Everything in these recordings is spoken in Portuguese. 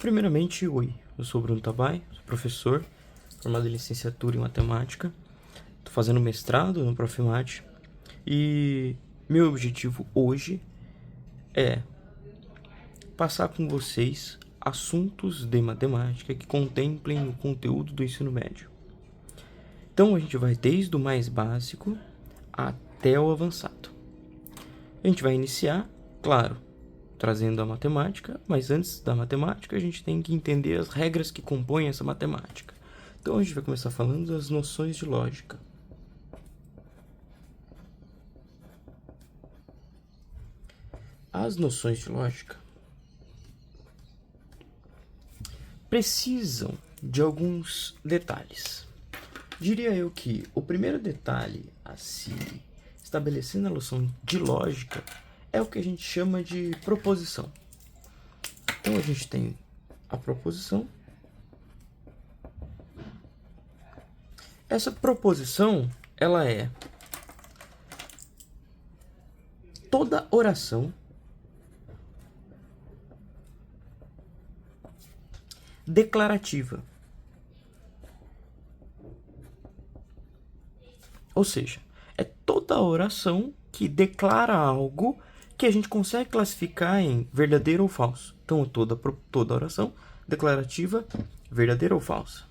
Primeiramente, oi, eu sou o Bruno Tabai, sou professor, formado em licenciatura em matemática, estou fazendo mestrado no Profimate e meu objetivo hoje é passar com vocês assuntos de matemática que contemplem o conteúdo do ensino médio. Então a gente vai desde o mais básico até o avançado. A gente vai iniciar, claro, trazendo a matemática, mas antes da matemática a gente tem que entender as regras que compõem essa matemática. Então a gente vai começar falando das noções de lógica. As noções de lógica precisam de alguns detalhes. Diria eu que o primeiro detalhe a se estabelecer na noção de lógica é o que a gente chama de proposição. Então a gente tem a proposição. Essa proposição, ela é toda oração declarativa. Ou seja, é toda oração que declara algo que a gente consegue classificar em verdadeiro ou falso. Então, toda oração declarativa, verdadeira ou falsa.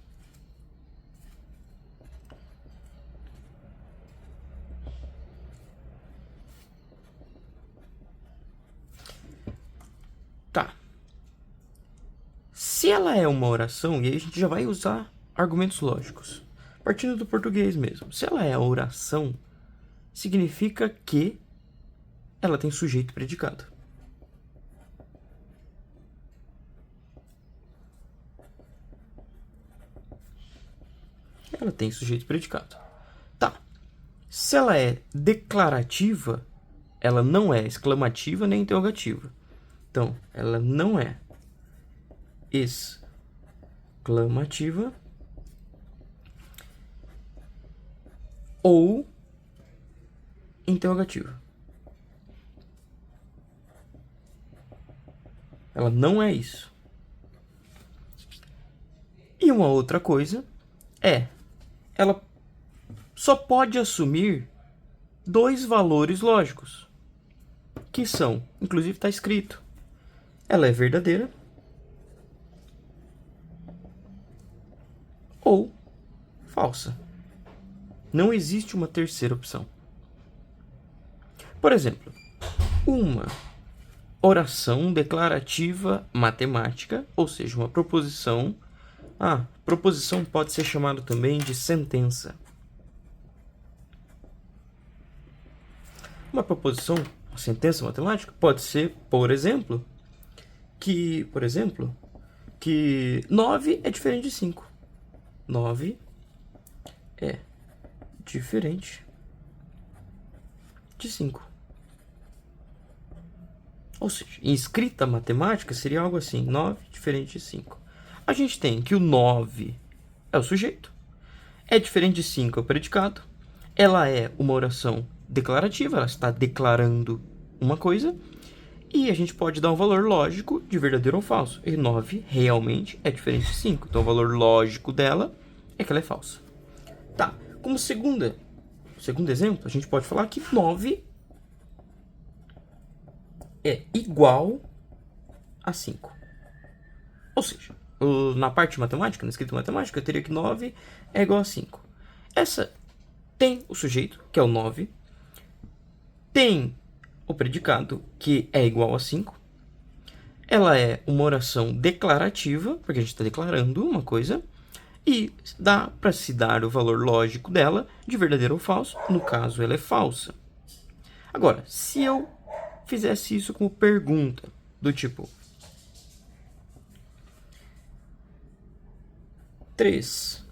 Tá. Se ela é uma oração, e aí a gente já vai usar argumentos lógicos, partindo do português mesmo. Se ela é oração, significa que ela tem sujeito e predicado. Ela tem sujeito e predicado. Tá. Se ela é declarativa, ela não é exclamativa nem interrogativa. Então, ela não é exclamativa ou interrogativa. Ela não é isso. E uma outra coisa é, ela só pode assumir dois valores lógicos, que são, inclusive está escrito, ela é verdadeira ou falsa. Não existe uma terceira opção. Por exemplo, uma oração declarativa matemática, ou seja, uma proposição. Proposição pode ser chamada também de sentença. Uma proposição, uma sentença matemática, pode ser, por exemplo, que 9 é diferente de 5. 9 é diferente de 5. Ou seja, em escrita matemática seria algo assim, 9 diferente de 5. A gente tem que o 9 é o sujeito, é diferente de 5 é o predicado, ela é uma oração declarativa, ela está declarando uma coisa, e a gente pode dar um valor lógico de verdadeiro ou falso. E 9 realmente é diferente de 5, então o valor lógico dela é que ela é falsa. Tá, como segundo exemplo, a gente pode falar que 9 é igual a 5. Ou seja, na parte matemática, na escrita matemática, eu teria que 9 é igual a 5. Essa tem o sujeito, que é o 9, tem o predicado, que é igual a 5. Ela é uma oração declarativa, porque a gente está declarando uma coisa, e dá para se dar o valor lógico dela de verdadeiro ou falso. No caso, ela é falsa. Agora, se eu fizesse isso como pergunta, do tipo 3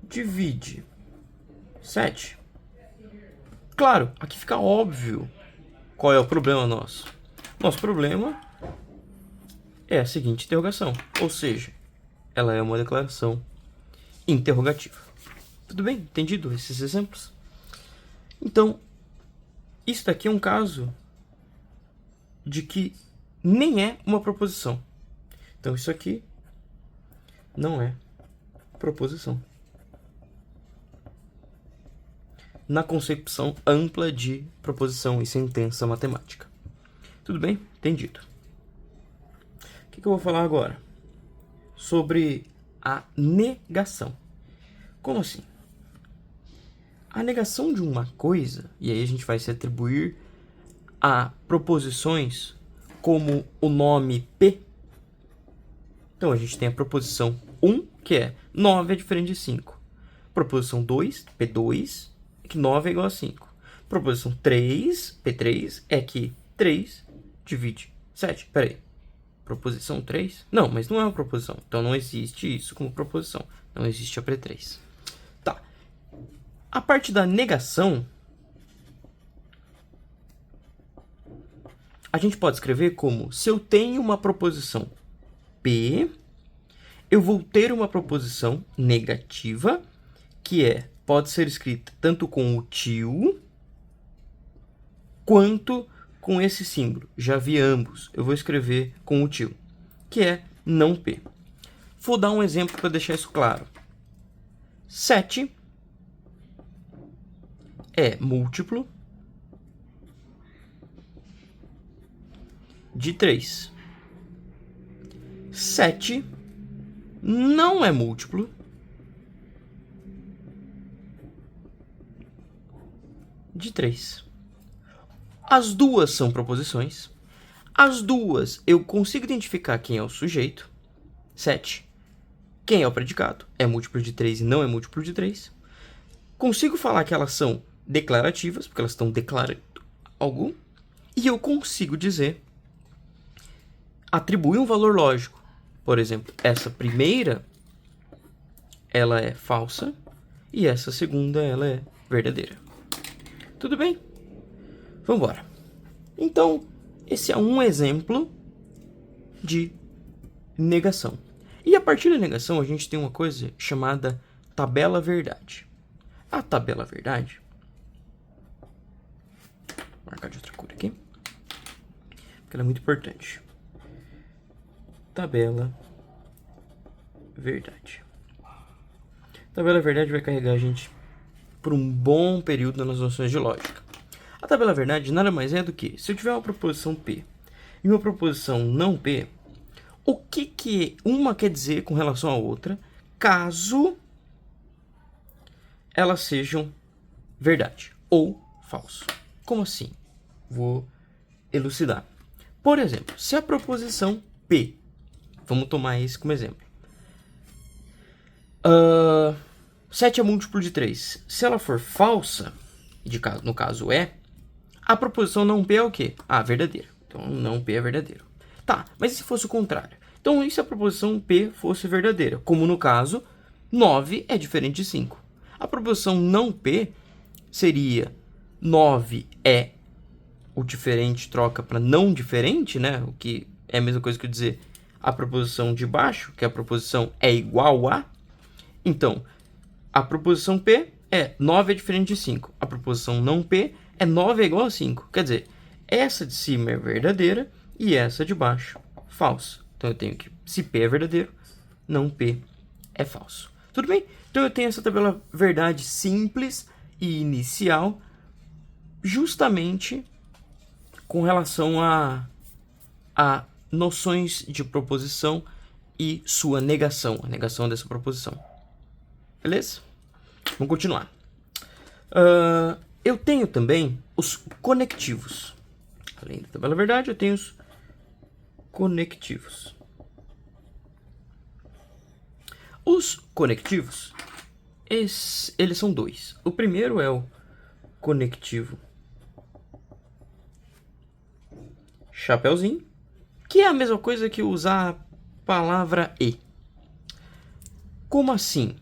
divide 7. Claro, aqui fica óbvio qual é o problema nosso. Nosso problema é a seguinte interrogação, ou seja, ela é uma declaração interrogativa. Tudo bem? Entendido esses exemplos? Então, isso daqui é um caso de que nem é uma proposição. Então isso aqui não é proposição. Na concepção ampla de proposição e sentença matemática. Tudo bem? Entendido. O que eu vou falar agora? Sobre a negação. Como assim? A negação de uma coisa, e aí a gente vai se atribuir a proposições como o nome P. Então a gente tem a proposição 1, que é 9 é diferente de 5. Proposição 2, P2, é que 9 é igual a 5. Proposição 3, P3, é que 3 divide 7. Peraí. Proposição 3? Não, mas não é uma proposição. Então não existe isso como proposição. Não existe a P3. Tá. A parte da negação, a gente pode escrever como: se eu tenho uma proposição P, eu vou ter uma proposição negativa, que pode ser escrita tanto com o tio quanto com esse símbolo. Já vi ambos. Eu vou escrever com o tio, que é não P. Vou dar um exemplo para deixar isso claro. 7 é múltiplo de 3. 7 não é múltiplo de 3. As duas são proposições. As duas eu consigo identificar quem é o sujeito. 7. Quem é o predicado? É múltiplo de 3 e não é múltiplo de 3. Consigo falar que elas são declarativas, porque elas estão declarando algo. E eu consigo dizer, atribuir um valor lógico. Por exemplo, essa primeira, ela é falsa, e essa segunda, ela é verdadeira. Tudo bem? Vamos embora. Então, esse é um exemplo de negação. E a partir da negação, a gente tem uma coisa chamada tabela verdade. A tabela verdade, vou marcar de outra cor aqui, porque ela é muito importante. Tabela verdade. Tabela verdade vai carregar a gente por um bom período nas noções de lógica. A tabela verdade nada mais é do que, se eu tiver uma proposição P e uma proposição não P, o que uma quer dizer com relação à outra, caso elas sejam verdade ou falso. Como assim? Vou elucidar. Por exemplo, se a proposição P, vamos tomar esse como exemplo. 7 é múltiplo de 3. Se ela for falsa, no caso a proposição não P é o quê? Verdadeira. Então, não P é verdadeiro. Tá, mas e se fosse o contrário? Então, e se a proposição P fosse verdadeira? Como no caso, 9 é diferente de 5. A proposição não P seria 9 é o diferente troca para não diferente, né? O que é a mesma coisa que eu dizer a proposição de baixo, que a proposição é igual a. Então, a proposição P é 9 é diferente de 5. A proposição não P é 9 é igual a 5. Quer dizer, essa de cima é verdadeira e essa de baixo falsa. Então eu tenho que, se P é verdadeiro, não P é falso. Tudo bem? Então eu tenho essa tabela verdade simples e inicial justamente com relação a noções de proposição e sua negação, a negação dessa proposição. Beleza? Vamos continuar. Eu tenho também os conectivos. Além da tabela verdade, eu tenho os conectivos. Os conectivos, eles são dois. O primeiro é o conectivo chapeuzinho, que é a mesma coisa que usar a palavra e. Como assim?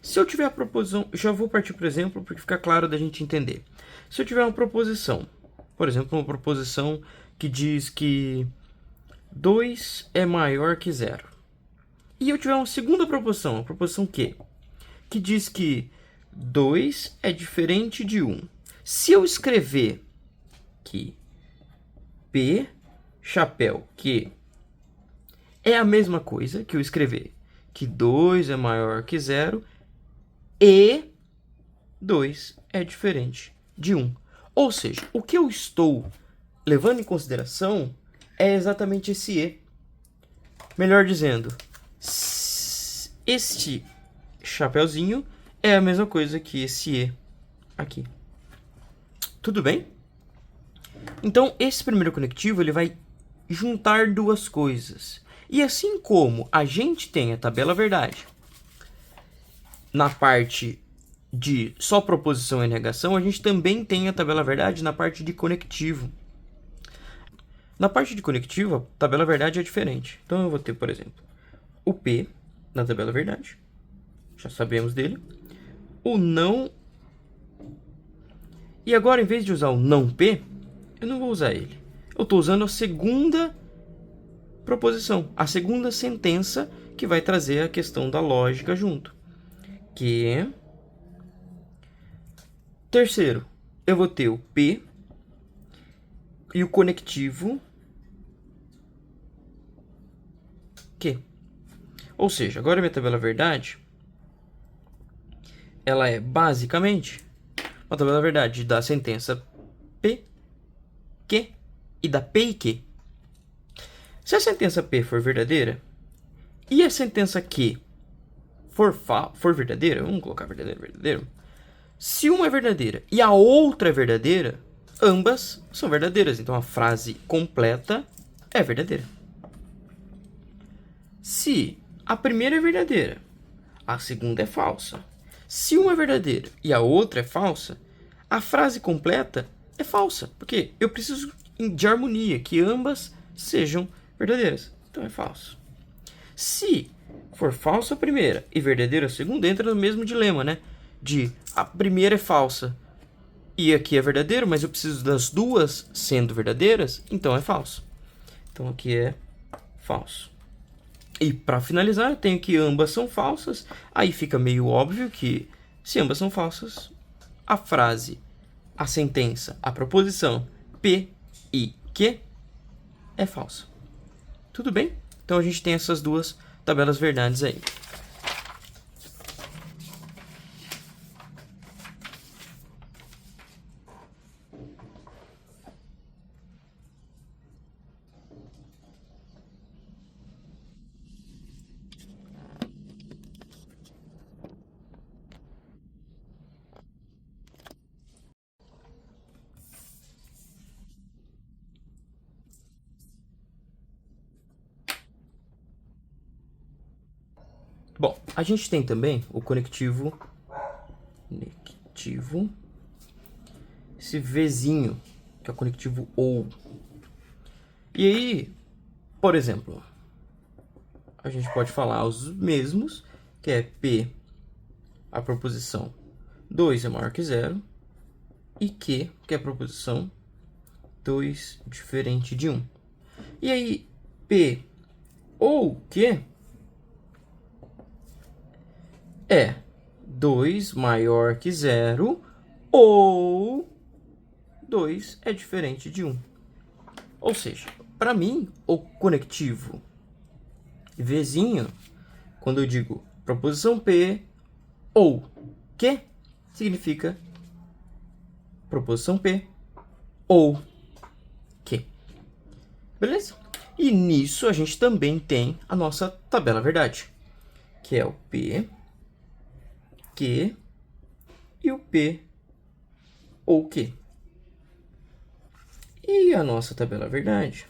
Se eu tiver a proposição, já vou partir por exemplo, porque fica claro da gente entender. Se eu tiver uma proposição, por exemplo, uma proposição que diz que 2 é maior que 0. E eu tiver uma segunda proposição, a proposição Q, que diz que 2 é diferente de 1. Se eu escrever que P, chapéu, Q é a mesma coisa que eu escrever que 2 é maior que 0 e 2 é diferente de 1. Ou seja, o que eu estou levando em consideração é exatamente esse e. Melhor dizendo, este chapeuzinho é a mesma coisa que esse e aqui. Tudo bem? Então, esse primeiro conectivo ele vai juntar duas coisas. E assim como a gente tem a tabela verdade na parte de só proposição e negação, a gente também tem a tabela verdade na parte de conectivo. Na parte de conectivo, a tabela verdade é diferente. Então eu vou ter, por exemplo, o P na tabela verdade. Já sabemos dele. O não. E agora, em vez de usar o não P, eu não vou usar ele. Eu estou usando a segunda proposição, a segunda sentença que vai trazer a questão da lógica junto. Que terceiro, eu vou ter o P e o conectivo que. Ou seja, agora a minha tabela verdade, ela é basicamente uma tabela verdade da sentença P, que e da P e que. Se a sentença P for verdadeira e a sentença que for verdadeira, vamos colocar verdadeiro. Se uma é verdadeira e a outra é verdadeira, ambas são verdadeiras. Então a frase completa é verdadeira. Se a primeira é verdadeira, a segunda é falsa. Se uma é verdadeira e a outra é falsa, a frase completa é falsa. Porque eu preciso de harmonia, que ambas sejam verdadeiras. Então é falso. Se for falsa a primeira e verdadeira a segunda, entra no mesmo dilema, né? De a primeira é falsa e aqui é verdadeiro, mas eu preciso das duas sendo verdadeiras, então é falso. Então aqui é falso. E para finalizar, eu tenho que ambas são falsas. Aí fica meio óbvio que se ambas são falsas, a frase, a sentença, a proposição P e que é falsa. Tudo bem? Então a gente tem essas duas tabelas verdades aí. Bom, a gente tem também o conectivo, esse Vzinho, que é o conectivo ou. E aí, por exemplo, a gente pode falar os mesmos, que é P, a proposição 2 é maior que 0, e que é a proposição 2 diferente de 1. E aí, P ou que é 2 maior que 0 ou 2 é diferente de 1. Ou seja, para mim, o conectivo Vzinho, quando eu digo proposição P ou que, significa proposição P ou que. Beleza? E nisso a gente também tem a nossa tabela verdade, que é o P, que e o P ou que. E a nossa tabela verdade,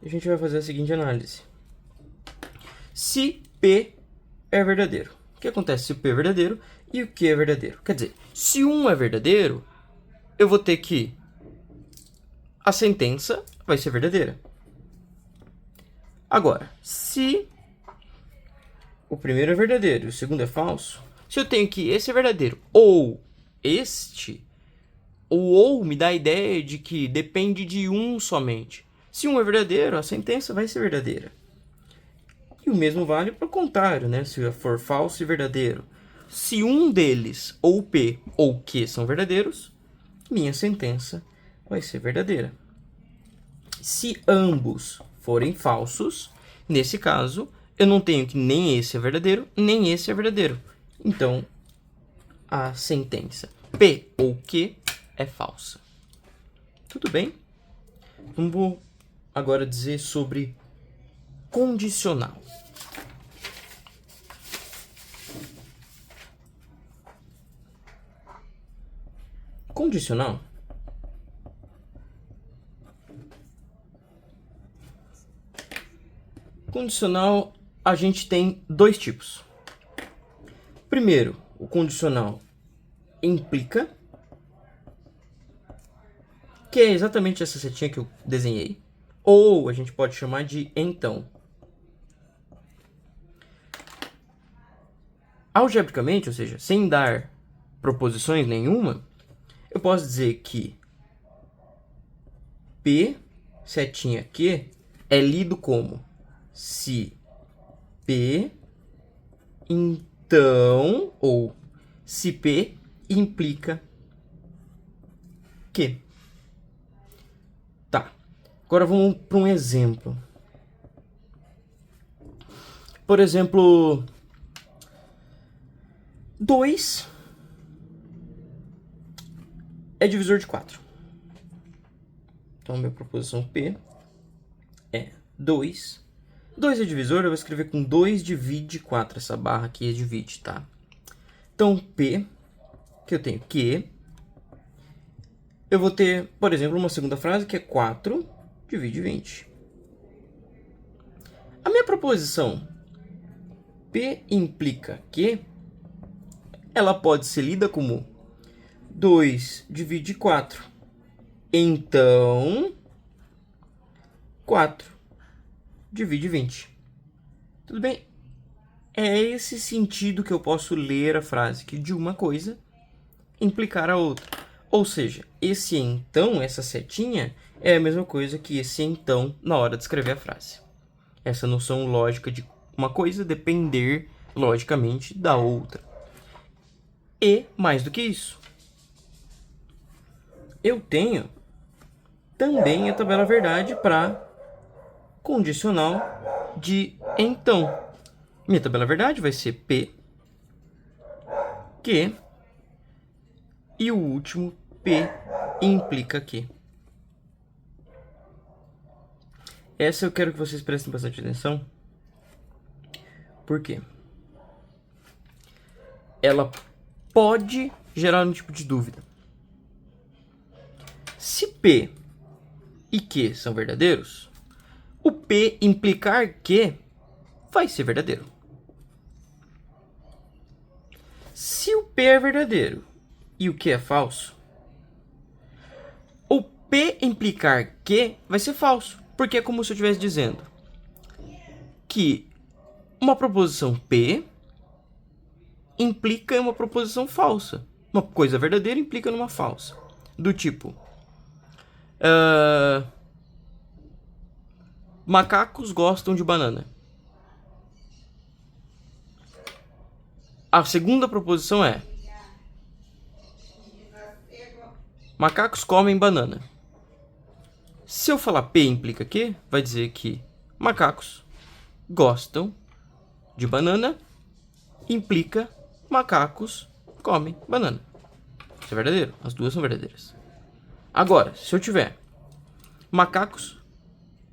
a gente vai fazer a seguinte análise. Se P é verdadeiro, o que acontece se o P é verdadeiro e o que é verdadeiro? Quer dizer, se um é verdadeiro, eu vou ter que a sentença vai ser verdadeira. Agora, se o primeiro é verdadeiro e o segundo é falso, se eu tenho que esse é verdadeiro ou este, o ou me dá a ideia de que depende de um somente. Se um é verdadeiro, a sentença vai ser verdadeira. E o mesmo vale para o contrário, né? Se for falso e verdadeiro. Se um deles, ou P ou Q, são verdadeiros, minha sentença vai ser verdadeira. Se ambos forem falsos, nesse caso, eu não tenho que nem esse é verdadeiro, nem esse é verdadeiro. Então, a sentença P ou Q é falsa. Tudo bem? Vamos agora dizer sobre condicional. Condicional a gente tem dois tipos. Primeiro, o condicional implica, que é exatamente essa setinha que eu desenhei, ou a gente pode chamar de então. Algebricamente, ou seja, sem dar proposições nenhuma, eu posso dizer que P, setinha Q, é lido como se P, então, ou se P implica Q. Tá, agora vamos para um exemplo. Por exemplo, 2 é divisor de 4. Então, minha proposição P é 2. 2 é divisor, eu vou escrever com 2 divide 4. Essa barra aqui é divide, tá? Então, P, que eu tenho Q, eu vou ter, por exemplo, uma segunda frase que é 4 divide 20. A minha proposição P implica Q, ela pode ser lida como 2 divide 4. Então, 4 divide 20. Tudo bem? É esse sentido que eu posso ler a frase, que de uma coisa implicar a outra. Ou seja, esse então, essa setinha, é a mesma coisa que esse então na hora de escrever a frase. Essa noção lógica de uma coisa depender logicamente da outra. E, mais do que isso, eu tenho também a tabela verdade para condicional de então. Minha tabela verdade vai ser P, Q, e o último P implica Q. Essa eu quero que vocês prestem bastante atenção. Por quê? Ela pode gerar um tipo de dúvida. Se P e Q são verdadeiros, o P implicar Q vai ser verdadeiro. Se o P é verdadeiro e o Q é falso, o P implicar Q vai ser falso. Porque é como se eu estivesse dizendo que uma proposição P implica em uma proposição falsa. Uma coisa verdadeira implica numa falsa. Do tipo, macacos gostam de banana. A segunda proposição é macacos comem banana. Se eu falar P implica Q, vai dizer que macacos gostam de banana implica macacos comem banana. Isso é verdadeiro. As duas são verdadeiras. Agora, se eu tiver macacos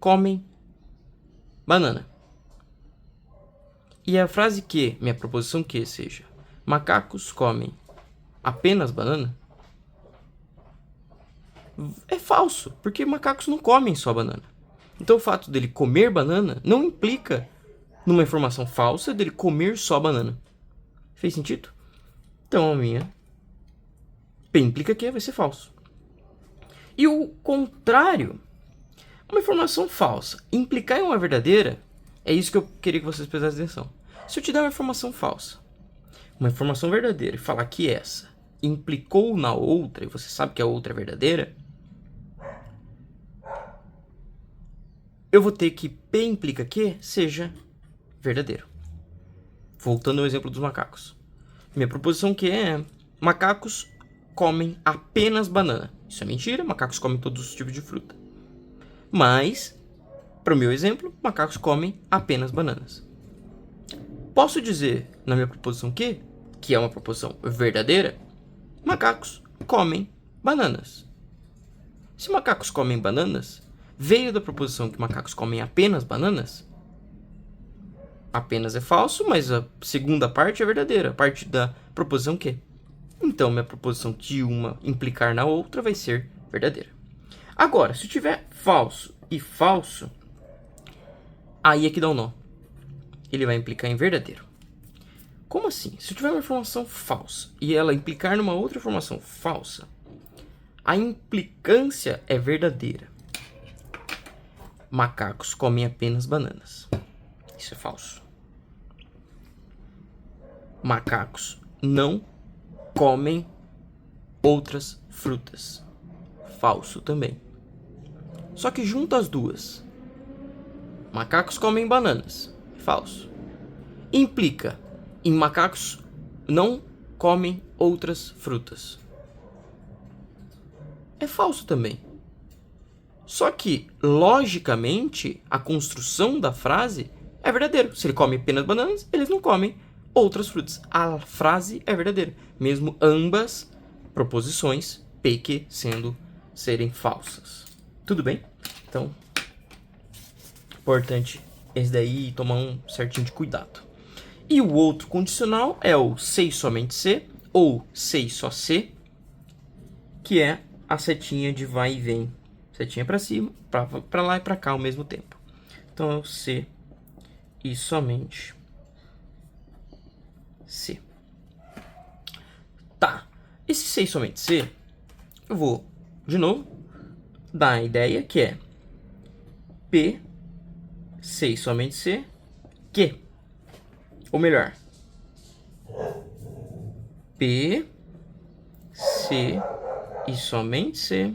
comem banana e a frase Q, minha proposição Q, seja macacos comem apenas banana, é falso, porque macacos não comem só banana. Então o fato dele comer banana não implica numa informação falsa dele comer só banana. Fez sentido? Então a minha P implica que vai ser falso. E o contrário, uma informação falsa implicar em uma verdadeira, é isso que eu queria que vocês prestassem atenção. Se eu te der uma informação falsa, uma informação verdadeira e falar que essa implicou na outra, e você sabe que a outra é verdadeira, eu vou ter que P implica que seja verdadeiro. Voltando ao exemplo dos macacos. Minha proposição que é macacos comem apenas banana. Isso é mentira, macacos comem todos os tipos de fruta. Mas Para o meu exemplo, macacos comem apenas bananas. Posso dizer na minha proposição que é uma proposição verdadeira, macacos comem bananas. Se macacos comem bananas, veio da proposição que macacos comem apenas bananas? Apenas é falso, mas a segunda parte é verdadeira. A parte da proposição que? Então, minha proposição de uma implicar na outra vai ser verdadeira. Agora, se tiver falso e falso, aí é que dá um nó. Ele vai implicar em verdadeiro. Como assim? Se eu tiver uma informação falsa e ela implicar numa outra informação falsa, a implicância é verdadeira. Macacos comem apenas bananas. Isso é falso. Macacos não comem outras frutas. Falso também. Só que junta as duas. Macacos comem bananas. Falso. Implica em macacos não comem outras frutas. É falso também. Só que, logicamente, a construção da frase é verdadeira. Se ele come apenas bananas, eles não comem outras frutas. A frase é verdadeira. Mesmo ambas proposições, P que serem falsas. Tudo bem? Então, importante esse daí tomar um certinho de cuidado. E o outro condicional é o sei somente se ou sei só se, que é a setinha de vai e vem. Setinha para cima, para lá e para cá ao mesmo tempo. Então é o se e somente se. Tá. Esse se e somente se, eu vou, de novo, dar a ideia que é P, se e somente se, que. Ou melhor, P, se e somente se,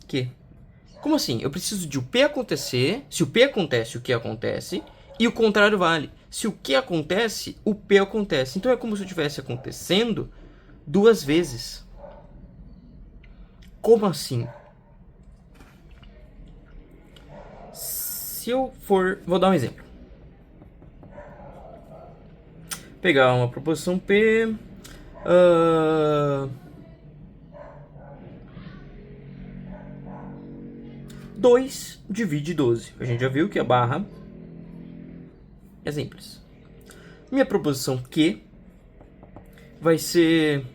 que. Como assim? Eu preciso de o P acontecer, se o P acontece, o que acontece, e o contrário vale. Se o que acontece, o P acontece. Então é como se estivesse acontecendo duas vezes. Como assim? Se eu for... Vou dar um exemplo. Pegar uma proposição P... 2 divide 12. A gente já viu que a barra é simples. Minha proposição Q vai ser...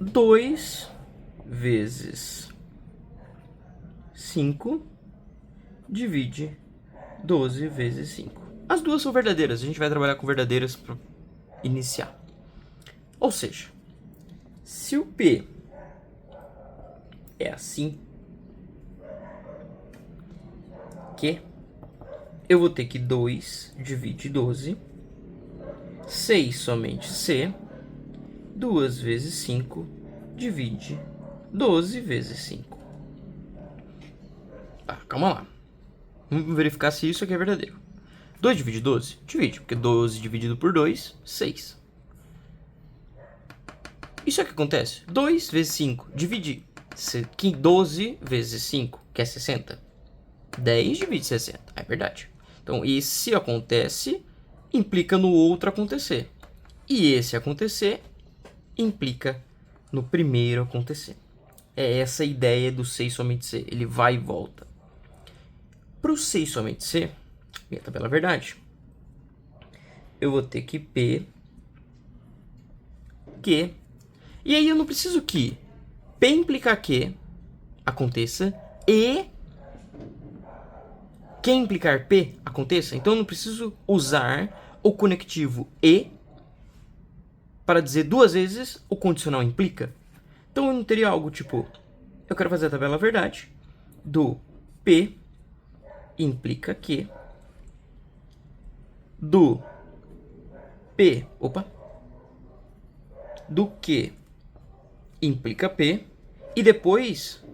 2 vezes 5 divide 12 vezes 5. As duas são verdadeiras. A gente vai trabalhar com verdadeiras para iniciar. Ou seja, se o P é assim, que eu vou ter que 2 divide 12, 6 somente C, 2 vezes 5 divide 12 vezes 5. Tá, calma lá. Vamos verificar se isso aqui é verdadeiro. 2 divide 12? Divide, porque 12 dividido por 2, 6. Isso é o que acontece. 2 vezes 5 divide 12 vezes 5, que é 60. 10 divide 60, é verdade. Então, esse acontece implica no outro acontecer. E esse acontecer implica no primeiro acontecer. É essa a ideia do sei somente se. Ele vai e volta. Para o sei somente se, minha tabela verdade, eu vou ter que P, Q. E aí eu não preciso que P implicar Q aconteça e Q implicar P aconteça. Então eu não preciso usar o conectivo e para dizer duas vezes o condicional implica. Então eu não teria algo tipo, eu quero fazer a tabela verdade do P implica Q, do P, do Q implica P, e depois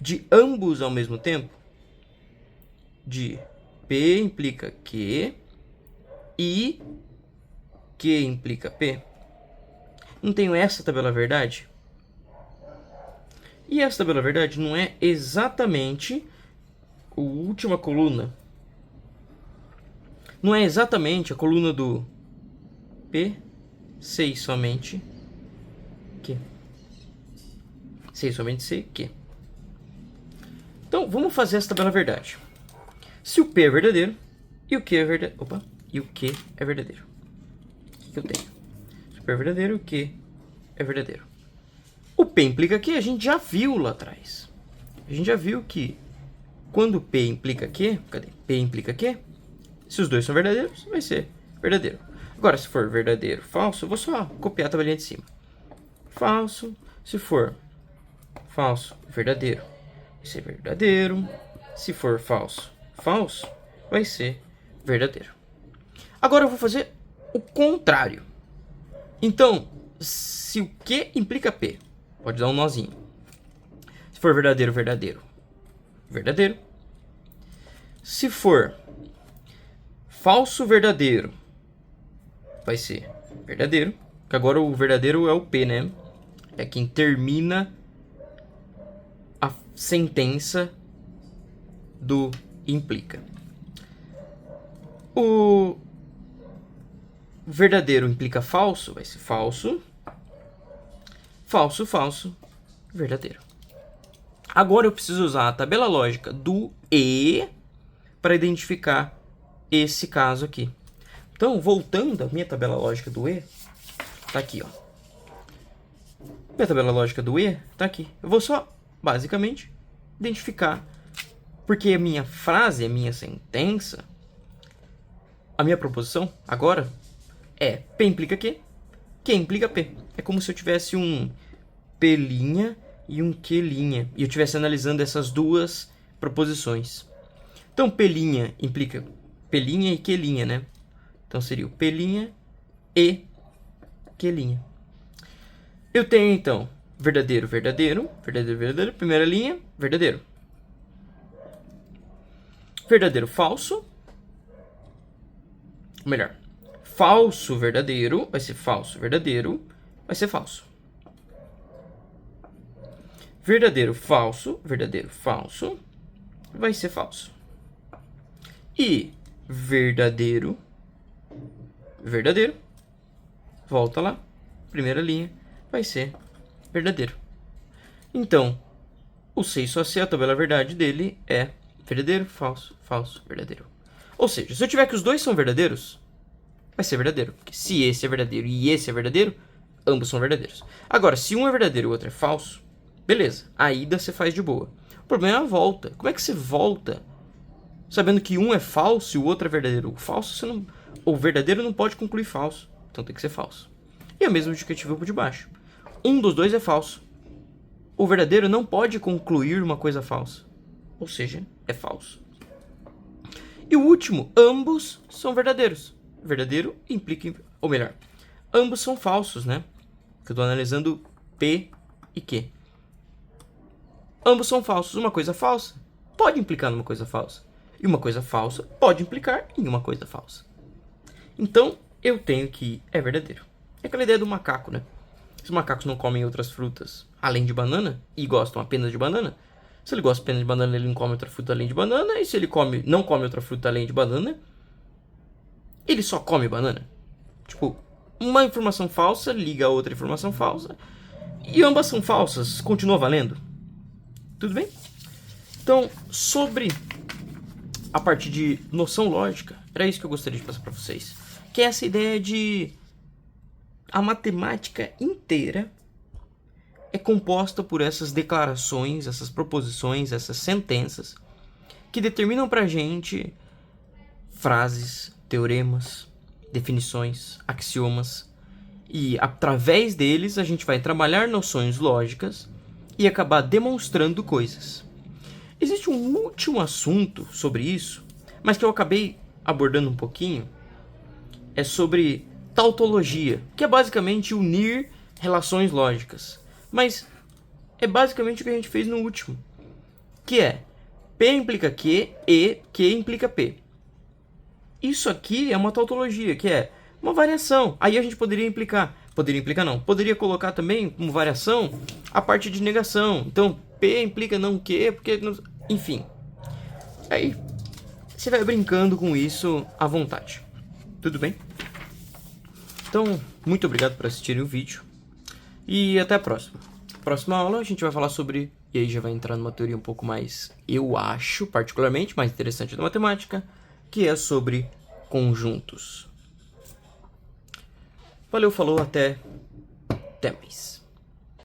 de ambos ao mesmo tempo, de P implica Q e Q implica P? Não tenho essa tabela verdade? E essa tabela verdade não é exatamente a última coluna. Não é exatamente a coluna do P, 6 somente Q. 6 somente C, Q. Então, vamos fazer essa tabela verdade. Se o P é verdadeiro e o Q é verdadeiro. Opa! E o Q é verdadeiro. O que eu tenho? Se o P é verdadeiro, o Q é verdadeiro. O P implica Q, a gente já viu lá atrás. A gente já viu que quando P implica Q, cadê? P implica Q, se os dois são verdadeiros, vai ser verdadeiro. Agora, se for verdadeiro, falso, eu vou só copiar a tabelinha de cima. Falso, se for falso, verdadeiro, vai ser verdadeiro. Se for falso, falso, vai ser verdadeiro. Agora eu vou fazer o contrário. Então, se o Q implica P, pode dar um nozinho. Se for verdadeiro, verdadeiro, verdadeiro. Se for falso, verdadeiro, vai ser verdadeiro. Que agora o verdadeiro é o P, né? É quem termina a sentença do implica. O verdadeiro implica falso, vai ser falso. Falso, falso, verdadeiro. Agora eu preciso usar a tabela lógica do E para identificar esse caso aqui. Então, voltando à minha tabela lógica do E, tá aqui, ó. Minha tabela lógica do E tá aqui. Eu vou só, basicamente, identificar, porque a minha frase, a minha sentença, a minha proposição, agora, é P implica Q, Q implica P. É como se eu tivesse um P' e um Q', e eu estivesse analisando essas duas proposições. Então, P' implica P' e Q', né? Então, seria o P' e Q'. Eu tenho, então, verdadeiro, verdadeiro, verdadeiro, verdadeiro, primeira linha, verdadeiro. Verdadeiro, falso. Ou melhor, falso, verdadeiro, vai ser falso, verdadeiro, vai ser falso. Verdadeiro, falso, vai ser falso. E verdadeiro, verdadeiro, volta lá, primeira linha, vai ser verdadeiro. Então, o 6 só C, a tabela verdade dele é verdadeiro, falso, falso, verdadeiro. Ou seja, se eu tiver que os dois são verdadeiros, vai ser verdadeiro. Porque se esse é verdadeiro e esse é verdadeiro, ambos são verdadeiros. Agora, se um é verdadeiro e o outro é falso, beleza, a ida você faz de boa. O problema é a volta. Como é que você volta sabendo que um é falso e o outro é verdadeiro? O falso, você não... O verdadeiro não pode concluir falso. Então tem que ser falso. E é o mesmo indicativo por de baixo. Um dos dois é falso. O verdadeiro não pode concluir uma coisa falsa. Ou seja, é falso. E o último, ambos são verdadeiros. Verdadeiro implica... Ou melhor, ambos são falsos, né? Que eu estou analisando P e Q. Ambos são falsos. Uma coisa falsa pode implicar numa coisa falsa. E uma coisa falsa pode implicar em uma coisa falsa. Então, eu tenho que... É verdadeiro. É aquela ideia do macaco, né? Se os macacos não comem outras frutas além de banana e gostam apenas de banana, se ele gosta apenas de banana, ele não come outra fruta além de banana. E se ele não come outra fruta além de banana, ele só come banana. Tipo, uma informação falsa liga a outra informação falsa. E ambas são falsas. Continua valendo. Tudo bem? Então, sobre a parte de noção lógica, era isso que eu gostaria de passar para vocês. Que é essa ideia de... A matemática inteira é composta por essas declarações, essas proposições, essas sentenças que determinam pra gente frases, teoremas, definições, axiomas. E através deles a gente vai trabalhar noções lógicas e acabar demonstrando coisas. Existe um último assunto sobre isso, mas que eu acabei abordando um pouquinho, é sobre tautologia, que é basicamente unir relações lógicas. Mas é basicamente o que a gente fez no último, que é P implica Q e Q implica P. Isso aqui é uma tautologia, que é uma variação. Aí a gente poderia implicar não, poderia colocar também como variação a parte de negação. Então, P implica não Q, porque, enfim. Aí, você vai brincando com isso à vontade. Tudo bem? Então, muito obrigado por assistirem o vídeo. E até a próxima. Próxima aula a gente vai falar sobre... E aí já vai entrar numa teoria um pouco mais, eu acho, particularmente, mais interessante da matemática, que é sobre conjuntos. Valeu, falou, até mais.